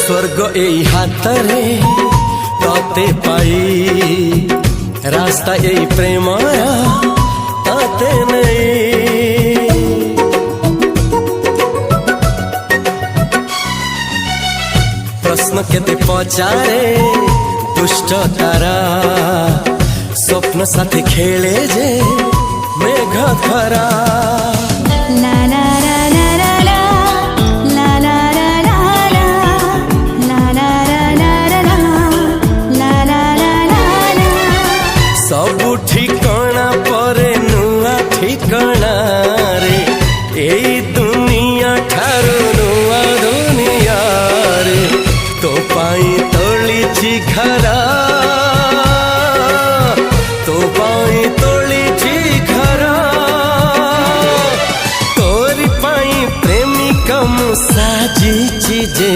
स्वर्ग एई हातरे तते पाई रास्ता एई प्रेमाया ताते नहीं। प्रश्न केते पचारे दुष्ट तारा स्वप्न साथी खेले जे मेघ धरा। सबु ठिकाना परे नुआ ठिकाना रे एई दुनिया ठारू नुआ दुनिया रे। तो पाई तोलिछि घरा तो पाई तोलिछि घरा तोरी पाई प्रेमिका मु साजिछि जे।